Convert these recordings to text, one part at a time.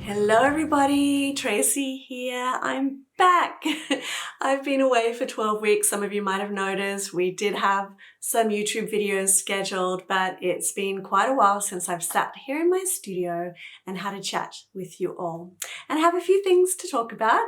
Hello everybody, Tracy here. I'm back. I've been away for 12 weeks. Some of you might have noticed we did have some YouTube videos scheduled, but it's been quite a while since I've sat here in my studio and had a chat with you all. And I have a few things to talk about.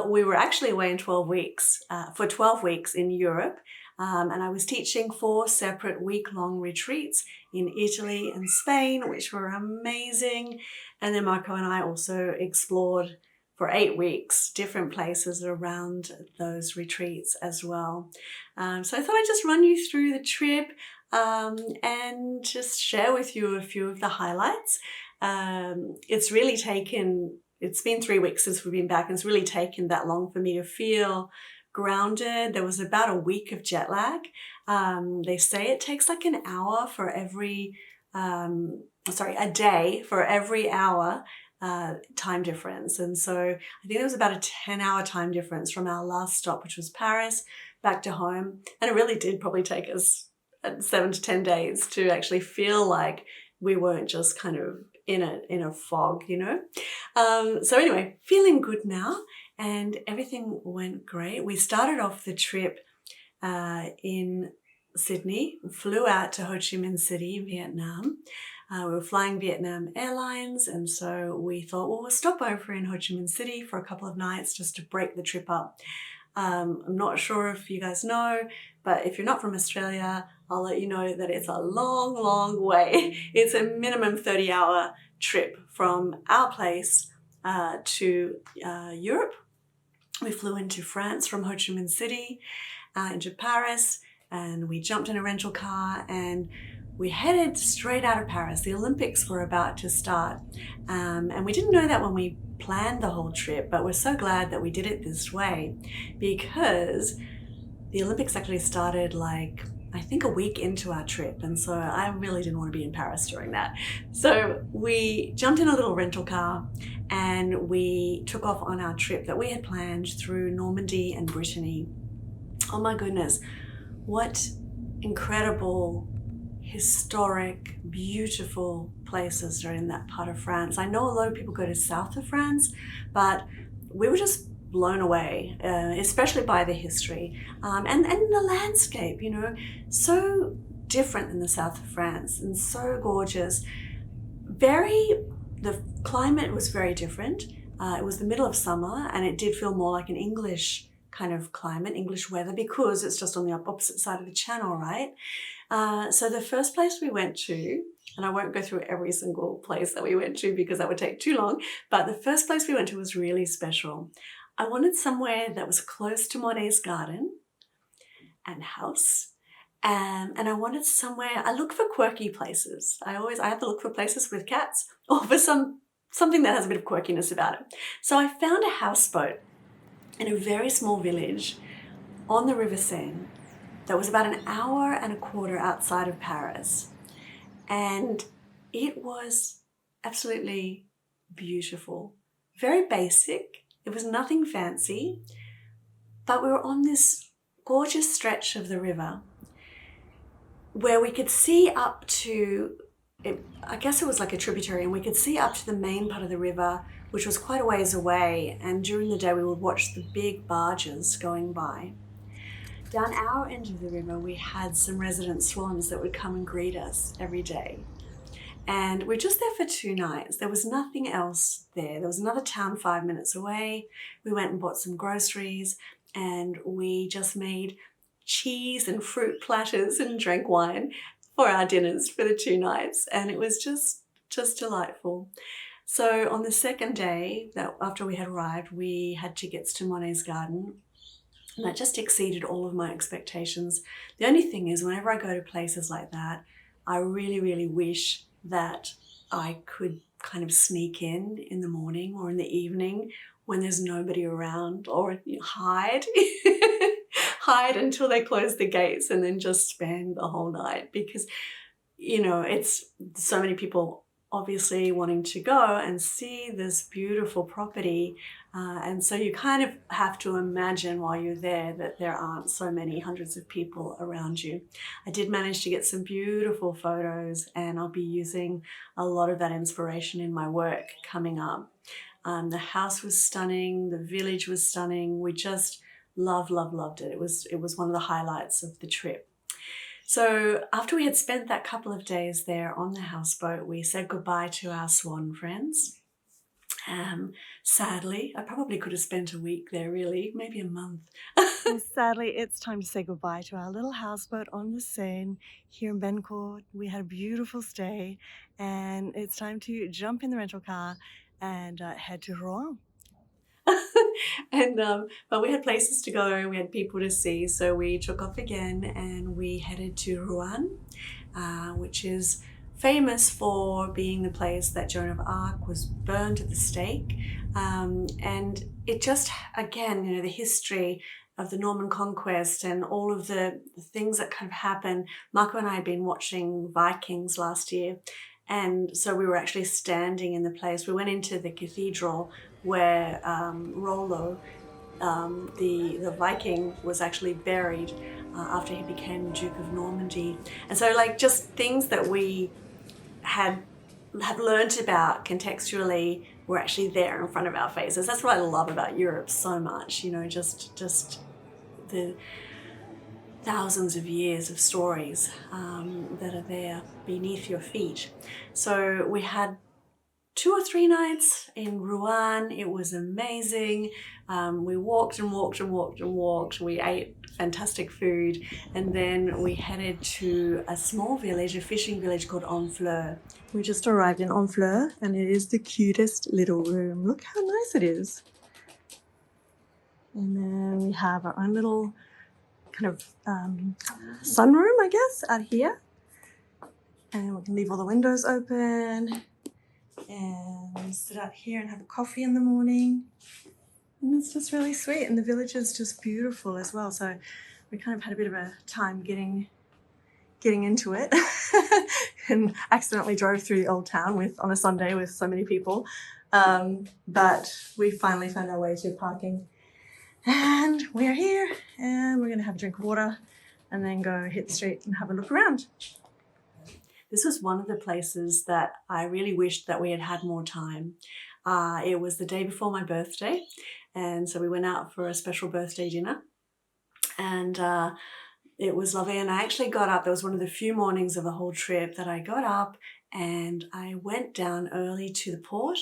We were actually away in 12 weeks, for 12 weeks in Europe. And I was teaching 4 separate week-long retreats in Italy and Spain, which were amazing. And then Marco and I also explored for 8 weeks different places around those retreats as well. So I thought I'd just run you through the trip and just share with you a few of the highlights. It's been 3 weeks since we've been back, and it's really taken that long for me to feel grounded. There was about a week of jet lag. They say it takes like an hour for every, a day for every hour time difference. And so I think there was about a 10-hour time difference from our last stop, which was Paris, back to home. And it really did probably take us 7 to 10 days to actually feel like we weren't just kind of in a fog, you know? So anyway, feeling good now. And everything went great. We started off the trip in Sydney, flew out to Ho Chi Minh City, Vietnam. We were flying Vietnam Airlines, and so we thought, well, we'll stop over in Ho Chi Minh City for a couple of nights just to break the trip up. I'm not sure if you guys know, but if you're not from Australia, I'll let you know that it's a long, long way. It's a minimum 30-hour trip from our place to Europe. We flew into France from Ho Chi Minh City, into Paris, and we jumped in a rental car and we headed straight out of Paris. The Olympics were about to start, and we didn't know that when we planned the whole trip, but we're so glad that we did it this way, because the Olympics actually started I think a week into our trip, and so I really didn't want to be in Paris during that. So we jumped in a little rental car and we took off on our trip that we had planned through Normandy and Brittany. Oh my goodness, what incredible, historic, beautiful places are in that part of France. I know a lot of people go to south of France, but we were just blown away, especially by the history and the landscape, you know, so different than the south of France and so gorgeous. The climate was very different. It was the middle of summer and it did feel more like an English kind of climate, English weather, because it's just on the opposite side of the channel, right? So the first place we went to, and I won't go through every single place that we went to because that would take too long, but the first place we went to was really special. I wanted somewhere that was close to Monet's garden and house. And I wanted somewhere, I look for quirky places. I have to look for places with cats or for something that has a bit of quirkiness about it. So I found a houseboat in a very small village on the River Seine that was about an hour and a quarter outside of Paris. And it was absolutely beautiful, very basic. It was nothing fancy, but we were on this gorgeous stretch of the river where we could see up to, I guess it was like a tributary, and we could see up to the main part of the river, which was quite a ways away. And during the day, we would watch the big barges going by. Down our end of the river, we had some resident swans that would come and greet us every day. And we're just there for 2 nights. There was nothing else there. There was another town 5 minutes away. We went and bought some groceries, and we just made cheese and fruit platters and drank wine for our dinners for the 2 nights. And it was just delightful. So on the second day, after we had arrived, we had tickets to Monet's garden. And that just exceeded all of my expectations. The only thing is, whenever I go to places like that, I really, really wish that I could kind of sneak in the morning or in the evening when there's nobody around, or hide hide until they close the gates and then just spend the whole night, because, you know, it's so many people obviously wanting to go and see this beautiful property. And so you kind of have to imagine while you're there that there aren't so many hundreds of people around you. I did manage to get some beautiful photos, and I'll be using a lot of that inspiration in my work coming up. The house was stunning. The village was stunning. We just loved it. It was one of the highlights of the trip. So after we had spent that couple of days there on the houseboat, we said goodbye to our swan friends. Sadly, I probably could have spent a week there, really, maybe a month. Well, sadly, it's time to say goodbye to our little houseboat on the Seine here in Bencourt. We had a beautiful stay, and it's time to jump in the rental car and head to Rouen. And but we had places to go, we had people to see, so we took off again and we headed to Rouen, which is famous for being the place that Joan of Arc was burned at the stake. And it just, again, you know, the history of the Norman conquest and all of the things that kind of happened. Marco and I had been watching Vikings last year, and so we were actually standing in the place. We went into the cathedral where Rollo, the Viking, was actually buried after he became Duke of Normandy. And so, like, just things that we have learned about contextually were actually there in front of our faces. That's what I love about Europe so much, you know, just the thousands of years of stories that are there beneath your feet. So we had 2 or 3 nights in Rouen. It was amazing. We walked and walked and walked and walked. We ate fantastic food, and then we headed to a small village, a fishing village called Honfleur. We just arrived in Honfleur, and it is the cutest little room. Look how nice it is. And then we have our own little kind of sunroom, I guess, out here. And we can leave all the windows open and sit out here and have a coffee in the morning. And it's just really sweet. And the village is just beautiful as well. So we kind of had a bit of a time getting into it and accidentally drove through the old town on a Sunday with so many people. But we finally found our way to parking. And we're here, and we're going to have a drink of water and then go hit the street and have a look around. This was one of the places that I really wished that we had had more time. It was the day before my birthday, and so we went out for a special birthday dinner, and it was lovely. And I actually got up. It was one of the few mornings of the whole trip that I got up and I went down early to the port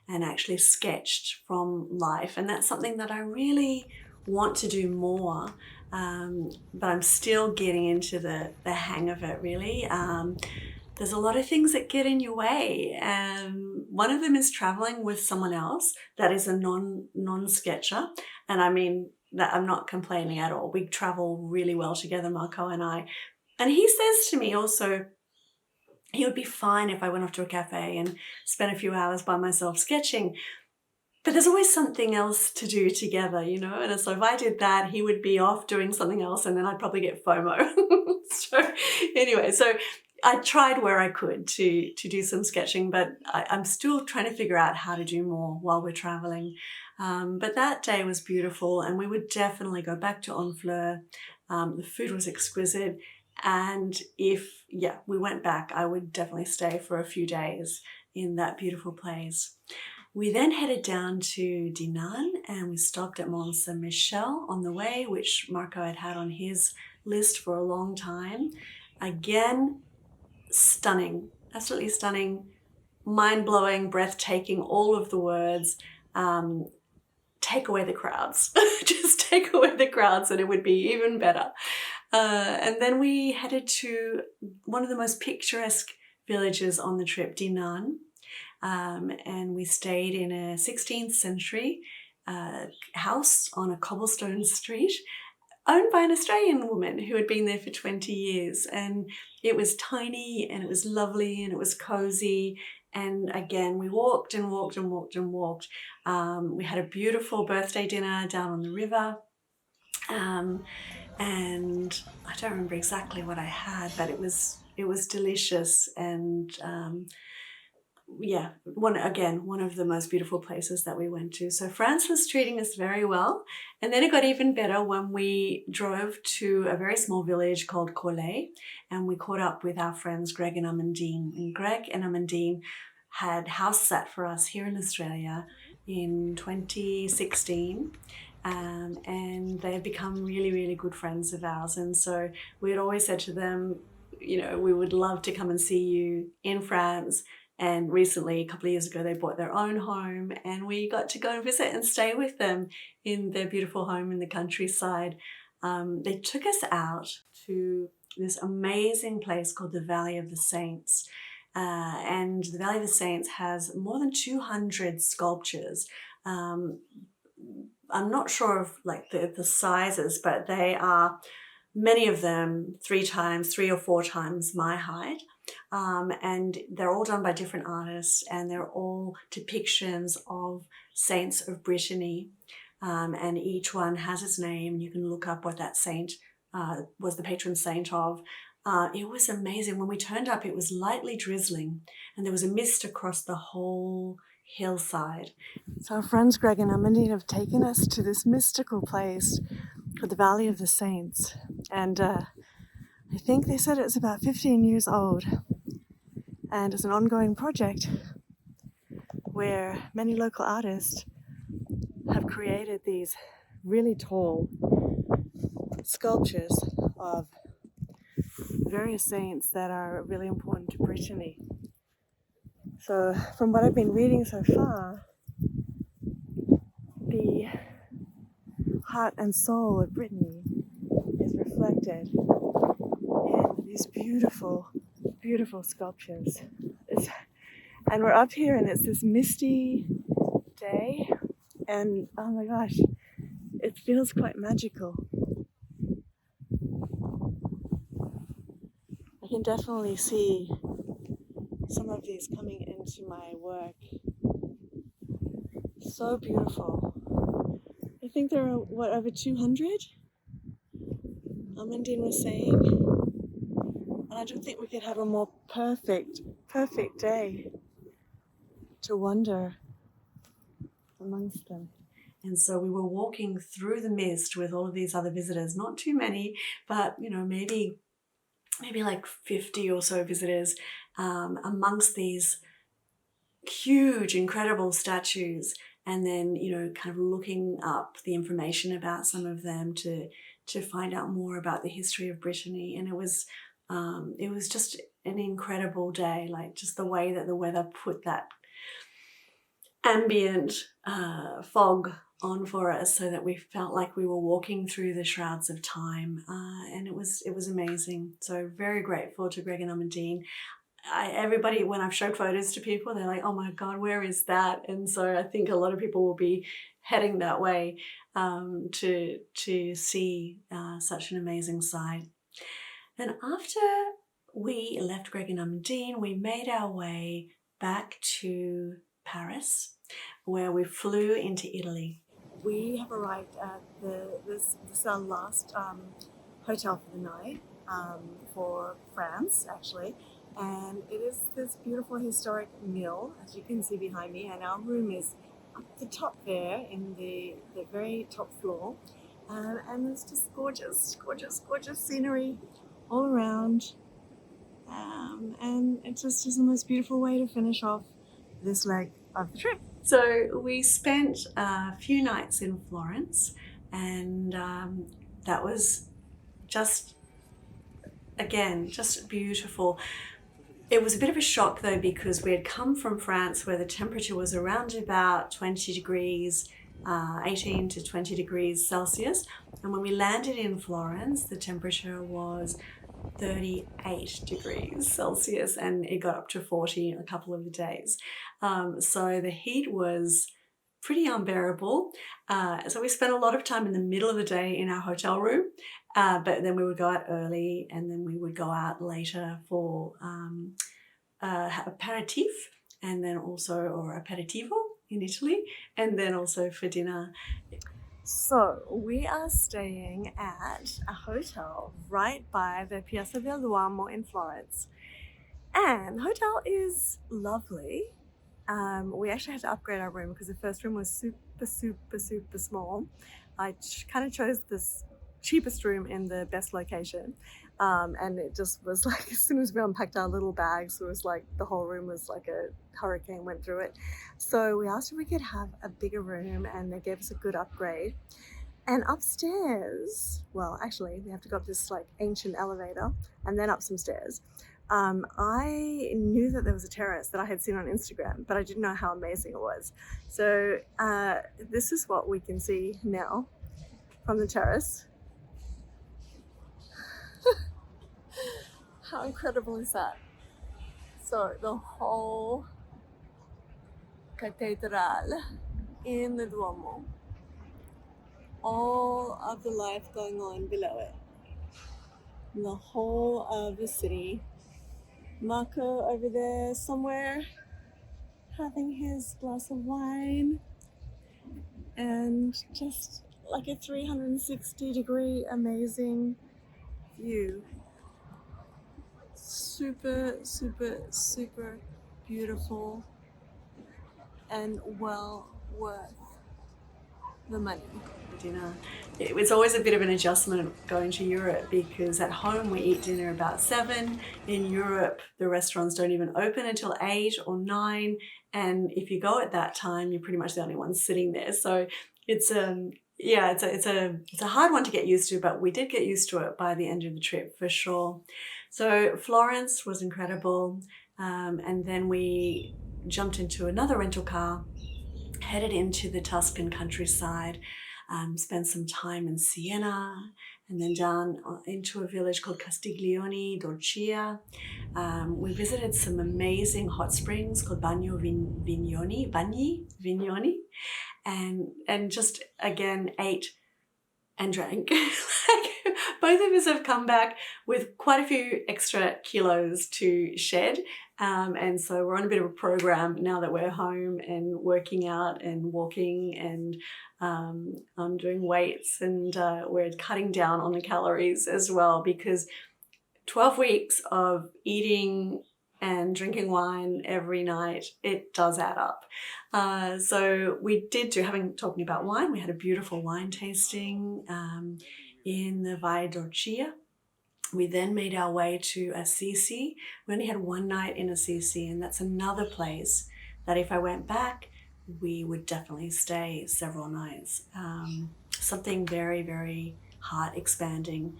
and actually sketched from life. And that's something that I really want to do more, but I'm still getting into the hang of it, really. There's a lot of things that get in your way, and one of them is traveling with someone else that is a non-sketcher. And I mean that I'm not complaining at all. We travel really well together, Marco and I. And he says to me also, he would be fine if I went off to a cafe and spent a few hours by myself sketching. But there's always something else to do together, you know? And so if I did that, he would be off doing something else, and then I'd probably get FOMO. So anyway, so I tried where I could to do some sketching, but I'm still trying to figure out how to do more while we're traveling. But that day was beautiful, and we would definitely go back to Honfleur. The food was exquisite. And if we went back, I would definitely stay for a few days in that beautiful place. We then headed down to Dinan, and we stopped at Mont-Saint-Michel on the way, which Marco had on his list for a long time. Again, stunning, absolutely stunning, mind-blowing, breathtaking, all of the words. Take away the crowds. Just take away the crowds and it would be even better. And then we headed to one of the most picturesque villages on the trip, Dinan. And we stayed in a 16th century house on a cobblestone street owned by an Australian woman who had been there for 20 years. And it was tiny and it was lovely and it was cozy. And again, we walked and walked and walked and walked. We had a beautiful birthday dinner down on the river. And I don't remember exactly what I had, but it was delicious. And one of the most beautiful places that we went to. So France was treating us very well. And then it got even better when we drove to a very small village called Collet, and we caught up with our friends Greg and Amandine. And Greg and Amandine had house sat for us here in Australia, in 2016. And they've become really, really good friends of ours. And so we had always said to them, you know, we would love to come and see you in France. And recently, a couple of years ago, they bought their own home and we got to go and visit and stay with them in their beautiful home in the countryside. They took us out to this amazing place called the Valley of the Saints. And the Valley of the Saints has more than 200 sculptures. I'm not sure of like the sizes, but they are, many of them 3 or 4 times my height. And they're all done by different artists, and they're all depictions of saints of Brittany. And each one has its name. You can look up what that saint was the patron saint of. It was amazing. When we turned up, it was lightly drizzling and there was a mist across the whole hillside. So our friends Greg and Normandy have taken us to this mystical place called the Valley of the Saints. And I think they said it's about 15 years old. And it's an ongoing project where many local artists have created these really tall sculptures of various saints that are really important to Brittany. So from what I've been reading so far, the heart and soul of Brittany is reflected in these beautiful, beautiful sculptures. And we're up here and it's this misty day, and oh my gosh, it feels quite magical. I can definitely see some of these coming into my work. So beautiful. I think there are, over 200? Amandine was saying. And I don't think we could have a more perfect day to wander amongst them. And so we were walking through the mist with all of these other visitors, not too many, but you know, maybe like 50 or so visitors, amongst these huge, incredible statues, and then, you know, kind of looking up the information about some of them to find out more about the history of Brittany. And it was just an incredible day, like just the way that the weather put that ambient fog on for us, so that we felt like we were walking through the shrouds of time, and it was amazing. So very grateful to Greg and Amandine. Everybody, when I've showed photos to people, they're like, oh my God, where is that? And so I think a lot of people will be heading that way to see such an amazing sight. Then after we left Greg and Amandine, we made our way back to Paris, where we flew into Italy. We have arrived at this is our last hotel for the night for France, actually. And it is this beautiful historic mill, as you can see behind me. And our room is up the top there in the very top floor. And it's just gorgeous, gorgeous, gorgeous scenery all around. And it's just the most beautiful way to finish off this leg of the trip. So we spent a few nights in Florence, and that was just beautiful. It was a bit of a shock though, because we had come from France where the temperature was around about 20 degrees, 18 to 20 degrees Celsius. And when we landed in Florence, the temperature was 38 degrees Celsius, and it got up to 40 in a couple of the days. So the heat was pretty unbearable. So we spent a lot of time in the middle of the day in our hotel room, but then we would go out early, and then we would go out later for aperitif, and then also, or aperitivo in Italy, and then also for dinner. So we are staying at a hotel right by the Piazza del Duomo in Florence. And the hotel is lovely. We actually had to upgrade our room because the first room was super, super, super small. I kind of chose this cheapest room in the best location. And it just was like, as soon as we unpacked our little bags, it was like the whole room was like a hurricane went through it. So we asked if we could have a bigger room, and they gave us a good upgrade. And upstairs, well, actually, we have to go up this like ancient elevator and then up some stairs. I knew that there was a terrace that I had seen on Instagram, but I didn't know how amazing it was. So this is what we can see now from the terrace. How incredible is that? So the whole cathedral in the Duomo, all of the life going on below it, the whole of the city. Marco over there somewhere having his glass of wine, and just like a 360-degree amazing view. Super, super, super beautiful and well worth the money. Dinner. It's always a bit of an adjustment going to Europe, because at home we eat dinner about 7. In Europe, the restaurants don't even open until 8 or 9. And if you go at that time, you're pretty much the only one sitting there. So it's it's a hard one to get used to, but we did get used to it by the end of the trip for sure. So Florence was incredible. And then we jumped into another rental car, headed into the Tuscan countryside, spent some time in Siena, and then down into a village called Castiglione d'Orcia. We visited some amazing hot springs called Bagni Vignoni, and just again ate and drank. Both of us have come back with quite a few extra kilos to shed. And so we're on a bit of a program now that we're home and working out and walking, and I'm doing weights, and we're cutting down on the calories as well, because 12 weeks of eating and drinking wine every night, it does add up. So we did talking about wine, we had a beautiful wine tasting in the Valle d'Orcia. We then made our way to Assisi. We only had one night in Assisi, and that's another place that if I went back, we would definitely stay several nights. Something very, very heart expanding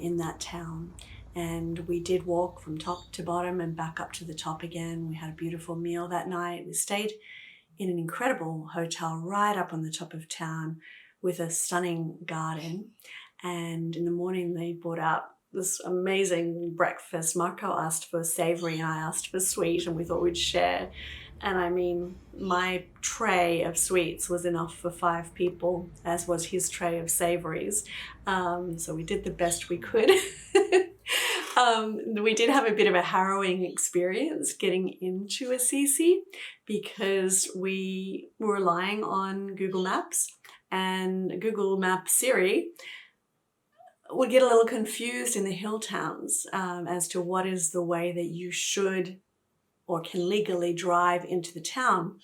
in that town. And we did walk from top to bottom and back up to the top again. We had a beautiful meal that night. We stayed in an incredible hotel right up on the top of town with a stunning garden. And in the morning, they brought out this amazing breakfast. Marco asked for savory and I asked for sweet, and we thought we'd share. And I mean, my tray of sweets was enough for 5 people, as was his tray of savories. So we did the best we could. We did have a bit of a harrowing experience getting into Assisi, because we were relying on Google Maps, and Google Map Siri would get a little confused in the hill towns as to what is the way that you should or can legally drive into the town.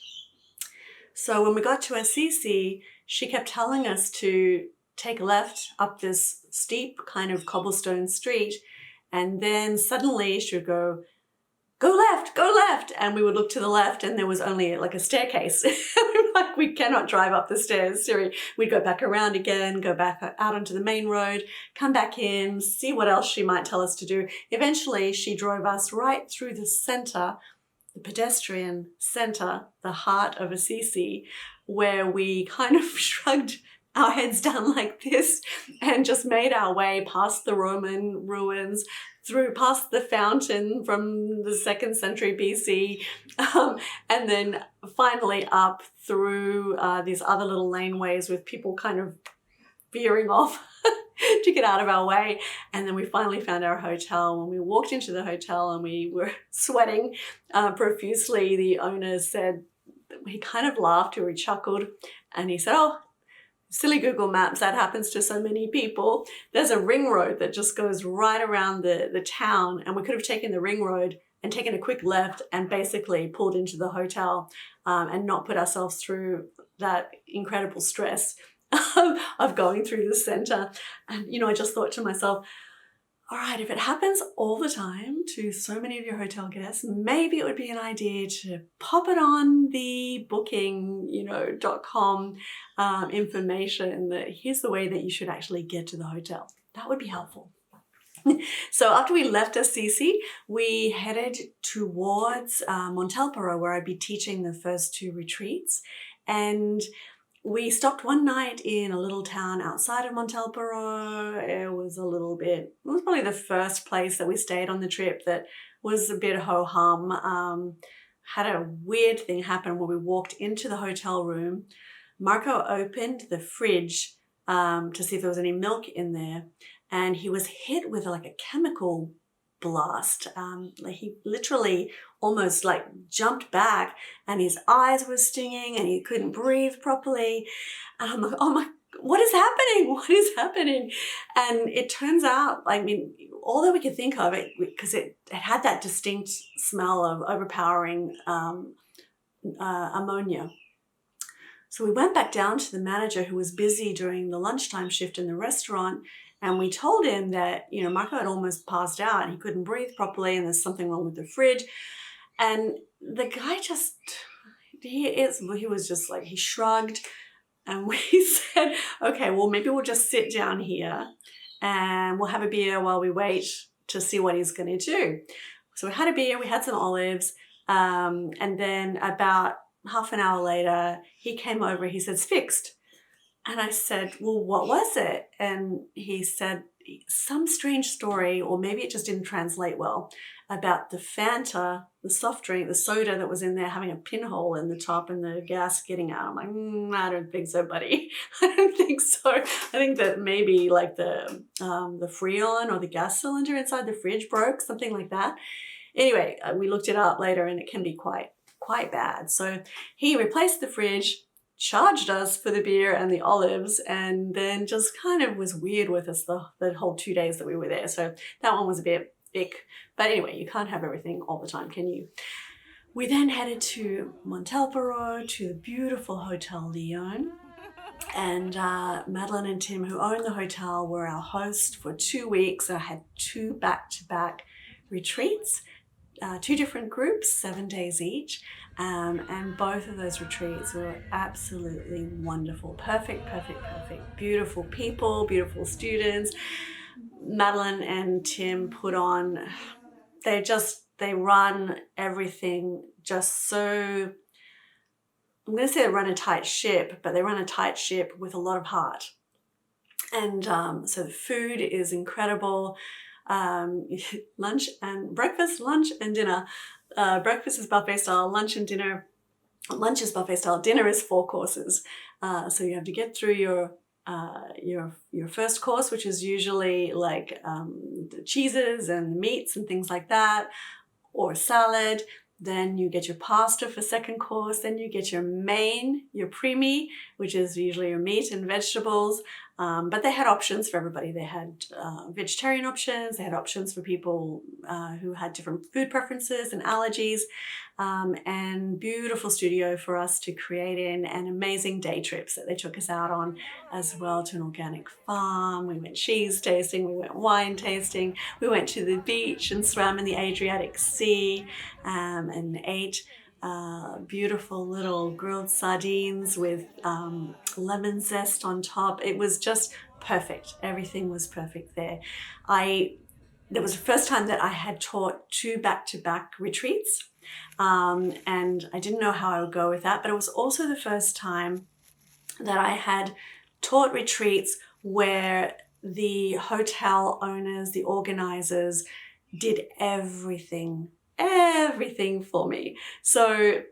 So when we got to Assisi, she kept telling us to take a left up this steep kind of cobblestone street, and then suddenly she would go left, and we would look to the left and there was only like a staircase. We were like, we cannot drive up the stairs, Siri. We'd go back around again, go back out onto the main road, come back in, see what else she might tell us to do. Eventually she drove us right through the center, the pedestrian center, the heart of Assisi, where we kind of shrugged our heads down like this and just made our way past the Roman ruins, through past the fountain from the 2nd century BC, and then finally up through these other little laneways with people kind of veering off to get out of our way. And then we finally found our hotel. When we walked into the hotel and we were sweating profusely, the owner said, he kind of laughed or he chuckled, and he said, "Oh, silly Google Maps, that happens to so many people. There's a ring road that just goes right around the town, and we could have taken the ring road and taken a quick left and basically pulled into the hotel and not put ourselves through that incredible stress of going through the center." And, I just thought to myself, all right, if it happens all the time to so many of your hotel guests, maybe it would be an idea to pop it on the booking.com information that here's the way that you should actually get to the hotel. That would be helpful. So after we left Assisi, we headed towards Montelparo, where I'd be teaching the first 2 retreats. And we stopped one night in a little town outside of Montelparo. It was probably the first place that we stayed on the trip that was a bit ho-hum. Had a weird thing happen when we walked into the hotel room. Marco opened the fridge to see if there was any milk in there, and he was hit with like a chemical blast. He literally almost like jumped back, and his eyes were stinging and he couldn't breathe properly. And I'm like, oh my, what is happening? What is happening? And it turns out, I mean, all that we could think of it, because it had that distinct smell of overpowering ammonia. So we went back down to the manager, who was busy during the lunchtime shift in the restaurant, and we told him that, you know, Marco had almost passed out and he couldn't breathe properly and there's something wrong with the fridge. And the guy he shrugged, and we said, okay, well, maybe we'll just sit down here and we'll have a beer while we wait to see what he's going to do. So we had a beer, we had some olives, and then about half an hour later, he came over, he said, "It's fixed." And I said, well, what was it? And he said some strange story, or maybe it just didn't translate well, about the Fanta, the soft drink, the soda that was in there having a pinhole in the top and the gas getting out. I'm like, I don't think so, buddy. I don't think so. I think that maybe like the Freon or the gas cylinder inside the fridge broke, something like that. Anyway, we looked it up later and it can be quite bad. So he replaced the fridge, charged us for the beer and the olives, and then just kind of was weird with us the whole 2 days that we were there. So that one was a bit ick. But anyway, you can't have everything all the time, can you? We then headed to Montelparo, to the beautiful Hotel Lyon. And Madeline and Tim, who own the hotel, were our hosts for 2 weeks. I had 2 back-to-back retreats, 2 different groups, 7 days each. And both of those retreats were absolutely wonderful. Perfect. Beautiful people, beautiful students. Madeline and Tim put on, they run everything just so, I'm going to say they run a tight ship, but they run a tight ship with a lot of heart. And so the food is incredible. Breakfast, lunch and dinner. Breakfast is buffet style, lunch is buffet style, dinner is 4 courses. So you have to get through your first course, which is usually like the cheeses and meats and things like that, or salad. Then you get your pasta for second course. Then you get your main, your preemie, which is usually your meat and vegetables. But they had options for everybody. They had vegetarian options. They had options for people who had different food preferences and allergies. And beautiful studio for us to create in, and amazing day trips that they took us out on as well, to an organic farm. We went cheese tasting, we went wine tasting, we went to the beach and swam in the Adriatic Sea, and ate beautiful little grilled sardines with lemon zest on top. It was just perfect. Everything was perfect there. That was the first time that I had taught 2 back-to-back retreats. And I didn't know how I would go with that, but it was also the first time that I had taught retreats where the hotel owners, the organizers, did everything for me. So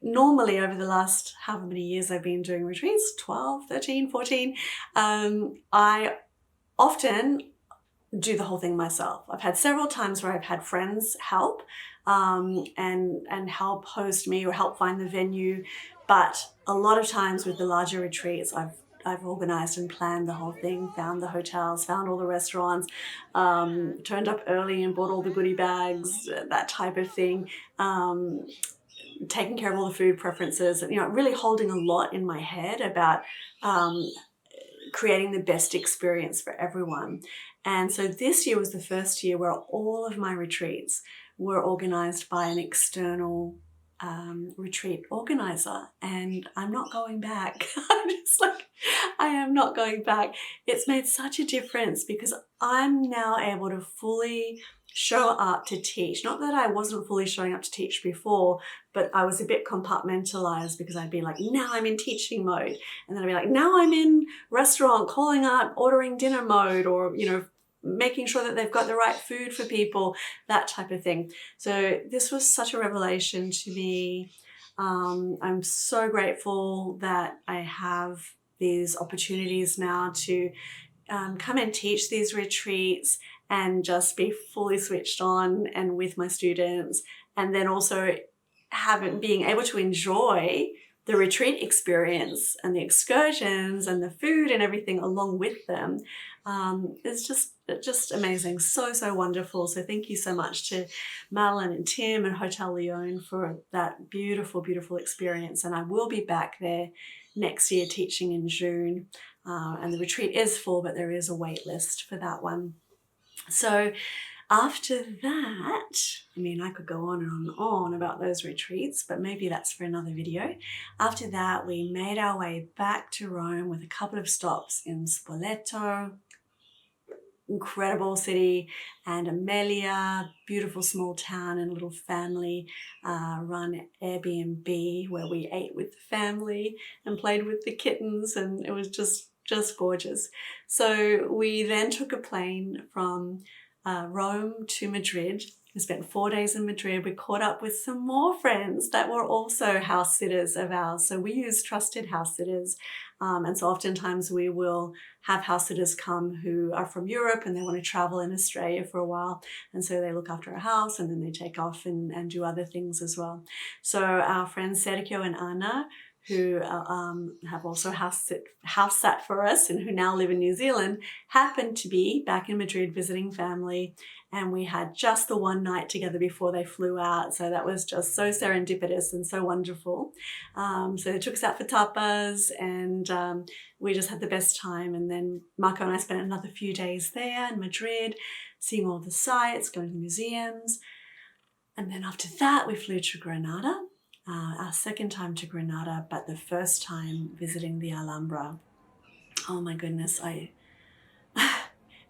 normally over the last however many years I've been doing retreats, 12, 13, 14, I often do the whole thing myself. I've had several times where I've had friends help and help host me or help find the venue. But a lot of times with the larger retreats, I've organized and planned the whole thing, found the hotels, found all the restaurants, turned up early and bought all the goodie bags, that type of thing, taking care of all the food preferences, and, really holding a lot in my head about creating the best experience for everyone. And so this year was the first year where all of my retreats were organized by an external retreat organizer, and I'm not going back. I'm just like, I am not going back. It's made such a difference because I'm now able to fully show up to teach. Not that I wasn't fully showing up to teach before, but I was a bit compartmentalized because I'd be like, now I'm in teaching mode. And then I'd be like, now I'm in restaurant, calling out, ordering dinner mode, or, you know, making sure that they've got the right food for people, that type of thing. So this was such a revelation to me. I'm so grateful that I have these opportunities now to come and teach these retreats and just be fully switched on and with my students, and then also being able to enjoy the retreat experience and the excursions and the food and everything along with them. It's just amazing. So wonderful. So thank you so much to Madeline and Tim and Hotel Lyon for that beautiful, beautiful experience. And I will be back there next year teaching in June. And the retreat is full, but there is a wait list for that one. So after that, I mean, I could go on and on about those retreats, but maybe that's for another video. After that, we made our way back to Rome with a couple of stops in Spoleto, incredible city, and Amelia, beautiful small town and little family run Airbnb where we ate with the family and played with the kittens, and it was just gorgeous. So we then took a plane from Rome to Madrid. We spent 4 days in Madrid. We caught up with some more friends that were also house sitters of ours. So we use trusted house sitters. And so oftentimes we will have house sitters come who are from Europe and they want to travel in Australia for a while. And so they look after a house and then they take off and do other things as well. So our friends Sergio and Anna, who have also house sat for us and who now live in New Zealand, happened to be back in Madrid visiting family. And we had just the one night together before they flew out. So that was just so serendipitous and so wonderful. So they took us out for tapas and we just had the best time. And then Marco and I spent another few days there in Madrid, seeing all the sights, going to the museums. And then after that, we flew to Granada. Our second time to Granada, but the first time visiting the Alhambra. Oh my goodness,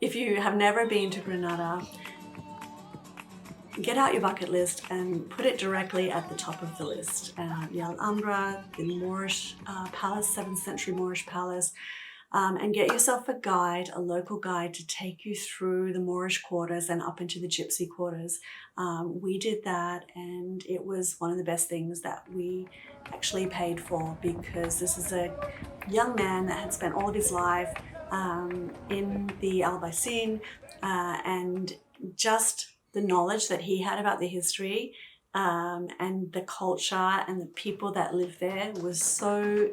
if you have never been to Granada, get out your bucket list and put it directly at the top of the list. The Alhambra, the Moorish palace, 7th century Moorish palace, and get yourself a guide, a local guide, to take you through the Moorish quarters and up into the Gypsy quarters. We did that, and it was one of the best things that we actually paid for, because this is a young man that had spent all of his life in the Albaicin, and just the knowledge that he had about the history and the culture and the people that lived there was so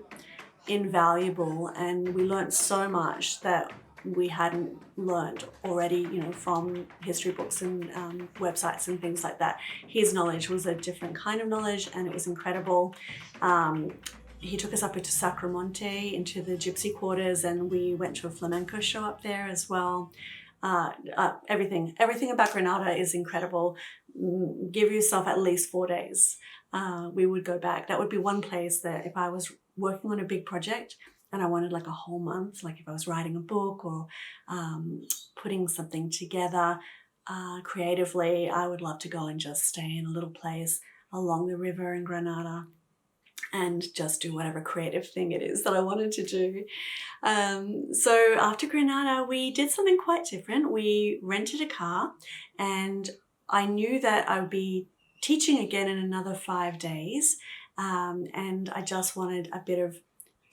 invaluable, and we learned so much that we hadn't learned already, you know, from history books and websites and things like that. His knowledge was a different kind of knowledge, and it was incredible. He took us up into Sacromonte, into the Gypsy quarters, and we went to a flamenco show up there as well. Everything about Granada is incredible. Give yourself at least 4 days. We would go back. That would be one place that if I was working on a big project and I wanted like a whole month, like if I was writing a book or putting something together creatively, I would love to go and just stay in a little place along the river in Granada and just do whatever creative thing it is that I wanted to do. So after Granada, we did something quite different. We rented a car, and I knew that I would be teaching again in another 5 days. And I just wanted a bit of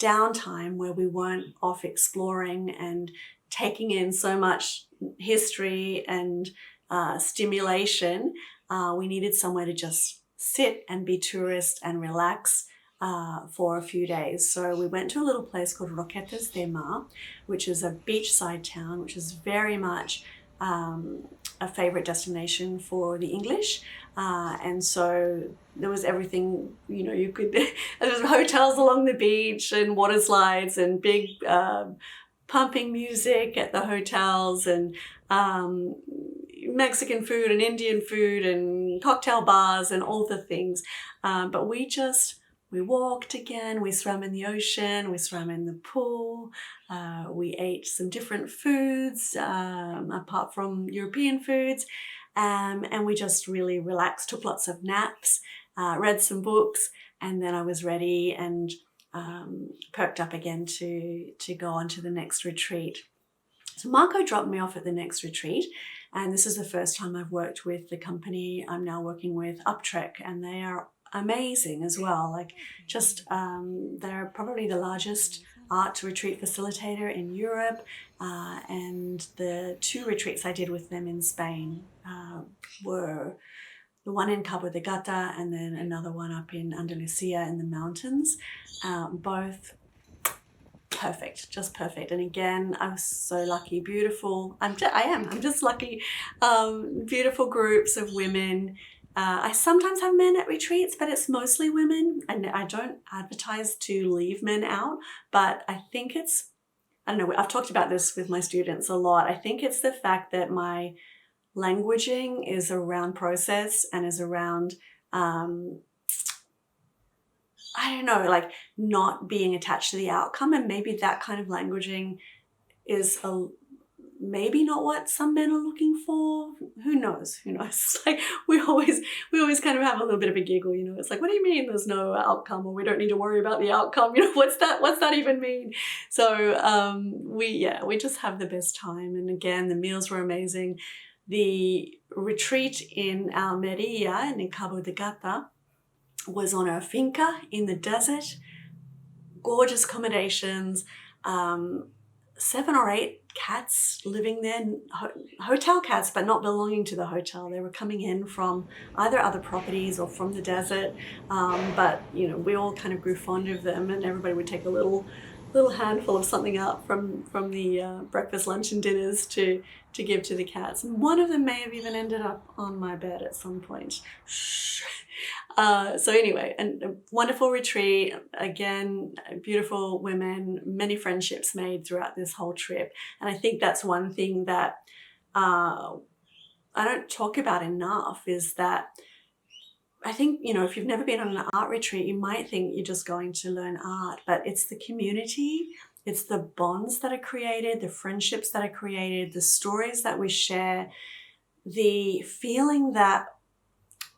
downtime where we weren't off exploring and taking in so much history and stimulation. We needed somewhere to just sit and be tourist and relax for a few days. So we went to a little place called Roquetas de Mar, which is a beachside town, which is very much a favorite destination for the English. And so there was everything, you know, you could, there was hotels along the beach and water slides and big pumping music at the hotels, and Mexican food and Indian food and cocktail bars and all the things. But we walked again, we swam in the ocean, we swam in the pool, we ate some different foods apart from European foods, and we just really relaxed, took lots of naps, read some books, and then I was ready and perked up again to go on to the next retreat. So Marco dropped me off at the next retreat, and this is the first time I've worked with the company I'm now working with, Uptrek, and they are amazing as well. Like, just they're probably the largest art retreat facilitator in Europe, and the 2 retreats I did with them in Spain were the one in Cabo de Gata and then another one up in Andalusia in the mountains. Both perfect, just perfect. And again, I was so lucky, beautiful. I'm just lucky. Beautiful groups of women. I sometimes have men at retreats, but it's mostly women. And I don't advertise to leave men out, but I think it's, I don't know, I've talked about this with my students a lot. I think it's the fact that my languaging is around process and is around, I don't know, like not being attached to the outcome. And maybe that kind of languaging is maybe not what some men are looking for. Who knows? Like we always kind of have a little bit of a giggle, It's like, what do you mean there's no outcome, or we don't need to worry about the outcome? What's that even mean? So we just have the best time. And again, the meals were amazing. The retreat in Almeria and in Cabo de Gata was on a finca in the desert, gorgeous accommodations, 7 or 8 cats living there, hotel cats, but not belonging to the hotel. They were coming in from either other properties or from the desert, but we all kind of grew fond of them, and everybody would take a little handful of something up from the breakfast, lunch and dinners to give to the cats. And one of them may have even ended up on my bed at some point. So anyway, and a wonderful retreat. Again, beautiful women, many friendships made throughout this whole trip. And I think that's one thing that I don't talk about enough, is that I think, if you've never been on an art retreat, you might think you're just going to learn art, but it's the community, it's the bonds that are created, the friendships that are created, the stories that we share, the feeling that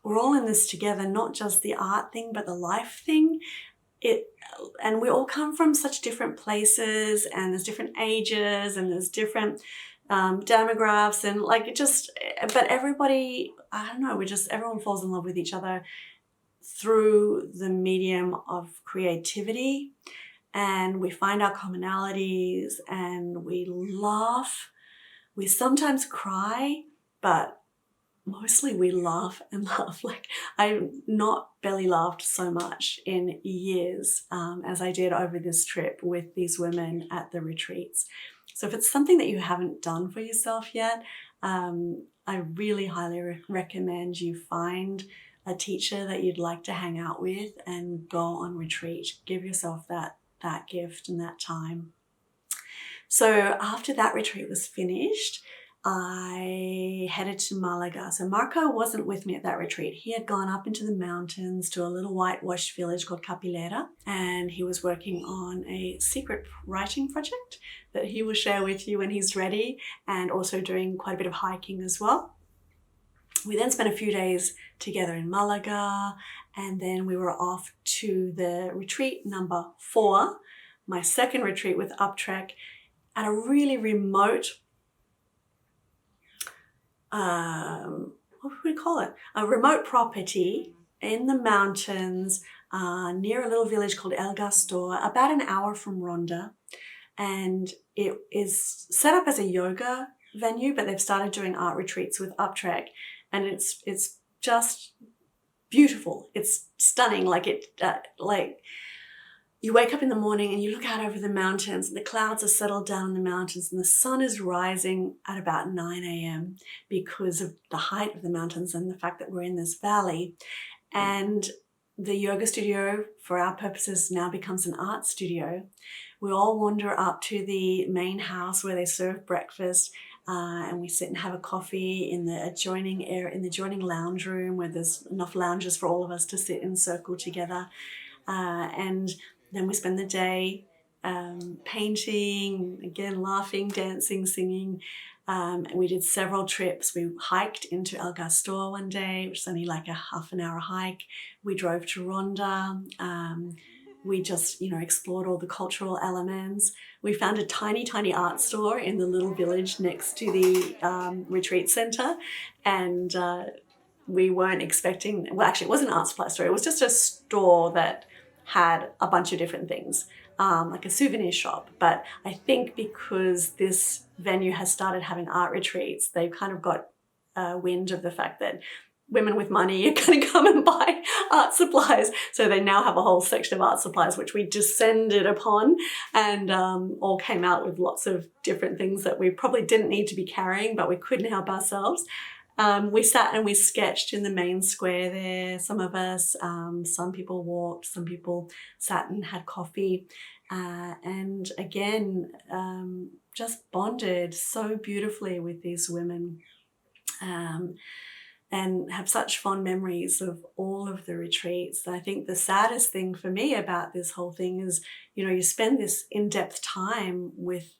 we're all in this together, not just the art thing, but the life thing. And we all come from such different places, and there's different ages, and there's different demographics, and but everybody, I don't know, everyone falls in love with each other through the medium of creativity, and we find our commonalities, and we laugh. We sometimes cry, but mostly we laugh and laugh. Like, I've not belly laughed so much in years as I did over this trip with these women at the retreats. So if it's something that you haven't done for yourself yet, I really highly recommend you find a teacher that you'd like to hang out with and go on retreat. Give yourself that gift and that time. So after that retreat was finished, I headed to Malaga. So Marco wasn't with me at that retreat. He had gone up into the mountains to a little whitewashed village called Capilera, and he was working on a secret writing project that he will share with you when he's ready, and also doing quite a bit of hiking as well. We then spent a few days together in Malaga, and then we were off to the retreat number 4, my second retreat with Uptrek, at a really remote, what would we call it? A remote property in the mountains near a little village called El Gastor, about an hour from Ronda. And it is set up as a yoga venue, but they've started doing art retreats with Uptrek, and it's just beautiful. It's stunning. You wake up in the morning and you look out over the mountains, and the clouds are settled down in the mountains, and the sun is rising at about 9 a.m. because of the height of the mountains and the fact that we're in this valley. And the yoga studio, for our purposes, now becomes an art studio we all wander up to the main house where they serve breakfast, and we sit and have a coffee in the adjoining lounge room where there's enough lounges for all of us to sit in a circle together. And then we spend the day painting, again, laughing, dancing, singing. We did several trips. We hiked into El Gastor one day, which is only like a half an hour hike. We drove to Ronda. We just, explored all the cultural elements. We found a tiny, tiny art store in the little village next to the retreat center. And we weren't expecting, well, actually, it wasn't an art supply store. It was just a store that had a bunch of different things, like a souvenir shop. But I think because this venue has started having art retreats, they've kind of got wind of the fact that women with money are going to come and buy art supplies. So they now have a whole section of art supplies, which we descended upon, and all came out with lots of different things that we probably didn't need to be carrying, but we couldn't help ourselves. We sat and we sketched in the main square there, some of us. Some people walked, some people sat and had coffee. And again, just bonded so beautifully with these women. And have such fond memories of all of the retreats. I think the saddest thing for me about this whole thing is, you spend this in-depth time with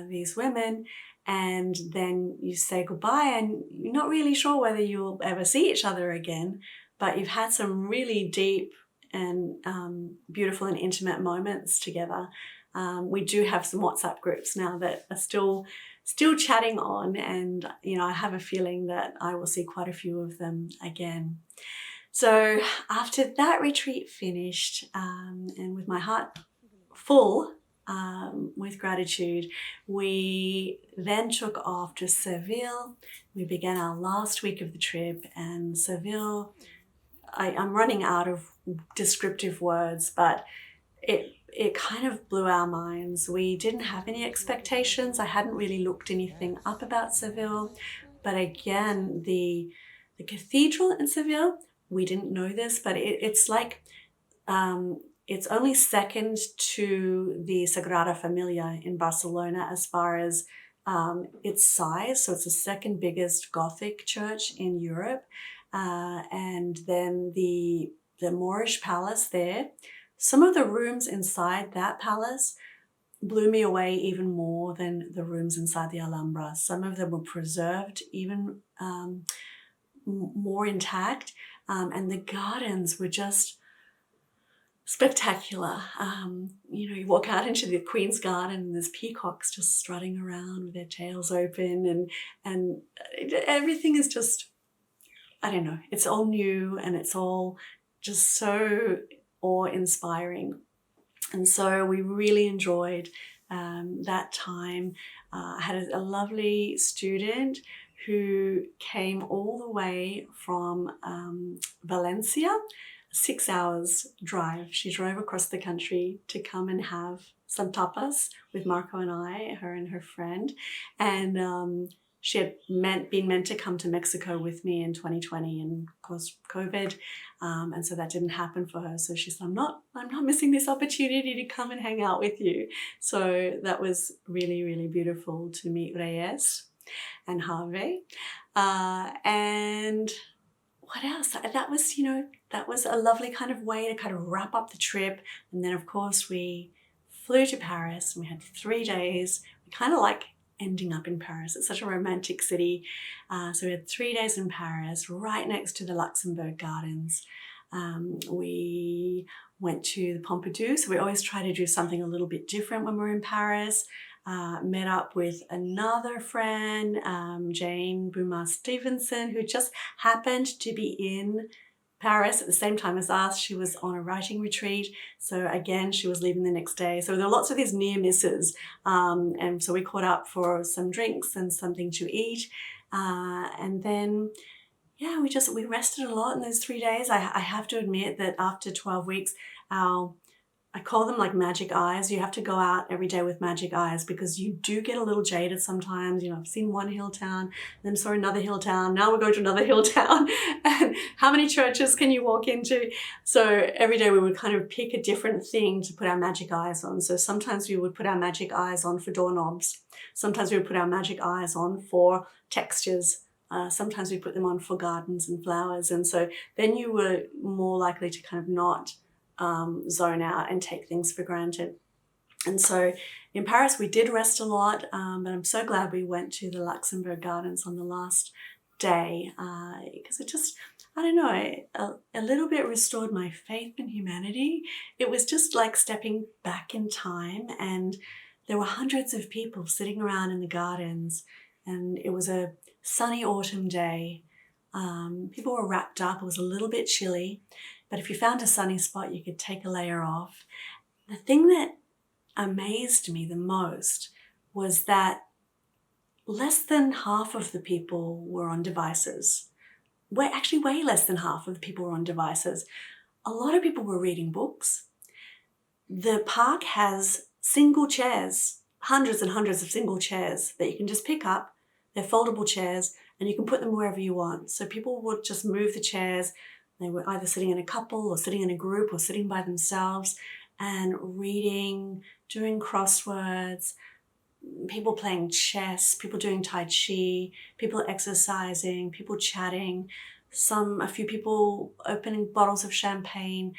these women, and then you say goodbye and you're not really sure whether you'll ever see each other again, but you've had some really deep and beautiful and intimate moments together. We do have some WhatsApp groups now that are still chatting on, and I have a feeling that I will see quite a few of them again. So after that retreat finished, and with my heart full with gratitude, we then took off to Seville. We began our last week of the trip, and Seville, I'm running out of descriptive words, but it kind of blew our minds. We didn't have any expectations. I hadn't really looked anything up about Seville. But again, the cathedral in Seville, we didn't know this, but it's like, it's only second to the Sagrada Familia in Barcelona as far as its size. So it's the second biggest Gothic church in Europe. And then the Moorish palace there. Some of the rooms inside that palace blew me away even more than the rooms inside the Alhambra. Some of them were preserved even more intact, and the gardens were just spectacular. You walk out into the Queen's Garden and there's peacocks just strutting around with their tails open, and everything is just, I don't know, it's all new and it's all just so awe-inspiring. And so we really enjoyed that time. I had a lovely student who came all the way from Valencia, 6 hours drive. She drove across the country to come and have some tapas with Marco and I, her and her friend. And she had been meant to come to Mexico with me in 2020, and of course COVID, and so that didn't happen for her. So she said, I'm not missing this opportunity to come and hang out with you. So that was really, really beautiful to meet Reyes and Harvey. And what else? That was a lovely kind of way to kind of wrap up the trip. And then of course we flew to Paris, and we had 3 days. We kind of like ending up in Paris. It's such a romantic city. So we had 3 days in Paris, right next to the Luxembourg Gardens. We went to the Pompidou. So we always try to do something a little bit different when we're in Paris. Met up with another friend, Jane Bouma-Stevenson, who just happened to be in Paris at the same time as us. She was on a writing retreat. So again, she was leaving the next day. So there were lots of these near misses. And so we caught up for some drinks and something to eat. And then, yeah, we rested a lot in those 3 days. I have to admit that after 12 weeks, I call them like magic eyes. You have to go out every day with magic eyes, because you do get a little jaded sometimes. I've seen one hill town, then saw another hill town. Now we're going to another hill town. And How many churches can you walk into? So every day we would kind of pick a different thing to put our magic eyes on. So sometimes we would put our magic eyes on for doorknobs. Sometimes we would put our magic eyes on for textures. Sometimes we put them on for gardens and flowers. And so then you were more likely to kind of not zone out and take things for granted. And so in Paris, we did rest a lot, but I'm so glad we went to the Luxembourg Gardens on the last day because it just, I don't know, a little bit restored my faith in humanity. It was just like stepping back in time, and there were hundreds of people sitting around in the gardens, and it was a sunny autumn day. People were wrapped up. It was a little bit chilly, but if you found a sunny spot, you could take a layer off. The thing that amazed me the most was that less than half of the people were on devices. Actually, way less than half of the people were on devices. A lot of people were reading books. The park has single chairs, hundreds and hundreds of single chairs that you can just pick up. They're foldable chairs, and you can put them wherever you want. So people would just move the chairs. They were either sitting in a couple or sitting in a group or sitting by themselves and reading, doing crosswords, people playing chess, people doing tai chi, people exercising, people chatting, a few people opening bottles of champagne.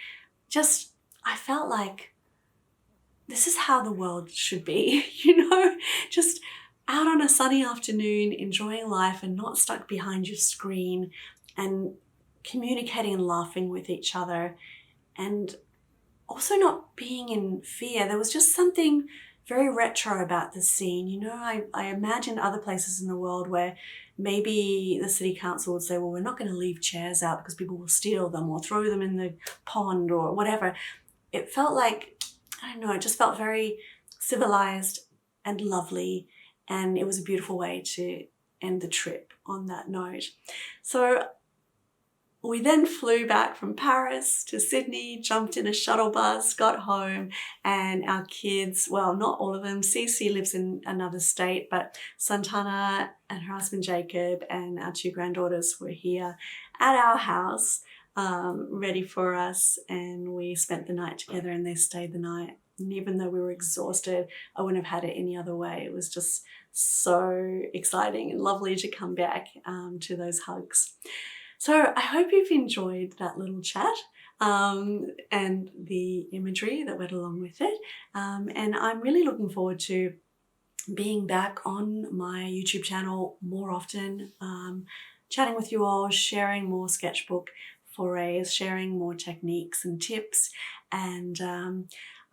Just, I felt like this is how the world should be, just out on a sunny afternoon, enjoying life and not stuck behind your screen, and communicating and laughing with each other, and also not being in fear. There was just something very retro about the scene. I imagine other places in the world where maybe the city council would say, well, we're not going to leave chairs out because people will steal them or throw them in the pond or whatever. It felt like, I don't know, it just felt very civilized and lovely, and it was a beautiful way to end the trip on that note. So we then flew back from Paris to Sydney, jumped in a shuttle bus, got home, and our kids, well, not all of them, Cece lives in another state, but Santana and her husband Jacob and our two granddaughters were here at our house, ready for us, and we spent the night together and they stayed the night. And even though we were exhausted, I wouldn't have had it any other way. It was just so exciting and lovely to come back to those hugs. So I hope you've enjoyed that little chat and the imagery that went along with it. And I'm really looking forward to being back on my YouTube channel more often, chatting with you all, sharing more sketchbook forays, sharing more techniques and tips. And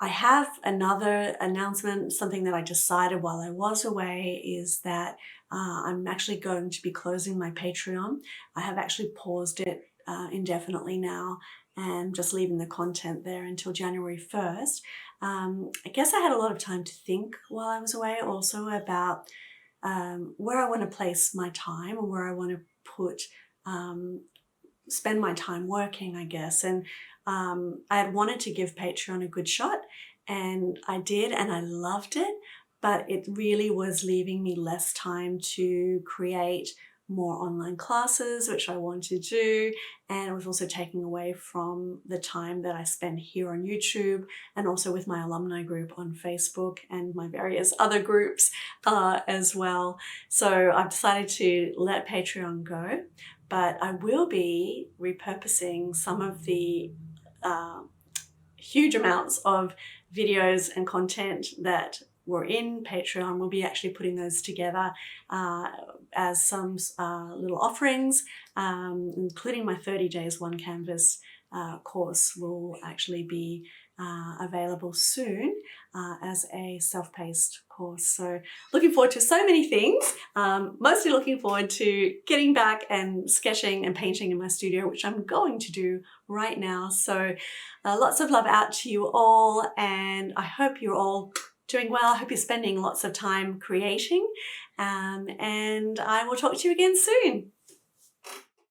I have another announcement. Something that I decided while I was away is that I'm actually going to be closing my Patreon. I have actually paused it indefinitely now and just leaving the content there until January 1st. I guess I had a lot of time to think while I was away also about where I want to place my time and where I want to spend my time working, I guess. And I had wanted to give Patreon a good shot, and I did, and I loved it, but it really was leaving me less time to create more online classes, which I want to do, and it was also taking away from the time that I spend here on YouTube and also with my alumni group on Facebook and my various other groups as well. So I've decided to let Patreon go, but I will be repurposing some of the huge amounts of videos and content that were in Patreon. We'll be actually putting those together as some little offerings, including my 30 days one canvas course will actually be available soon as a self-paced course. So looking forward to so many things, mostly looking forward to getting back and sketching and painting in my studio, which I'm going to do right now. So lots of love out to you all, and I hope you're all doing well. I hope you're spending lots of time creating, and I will talk to you again soon.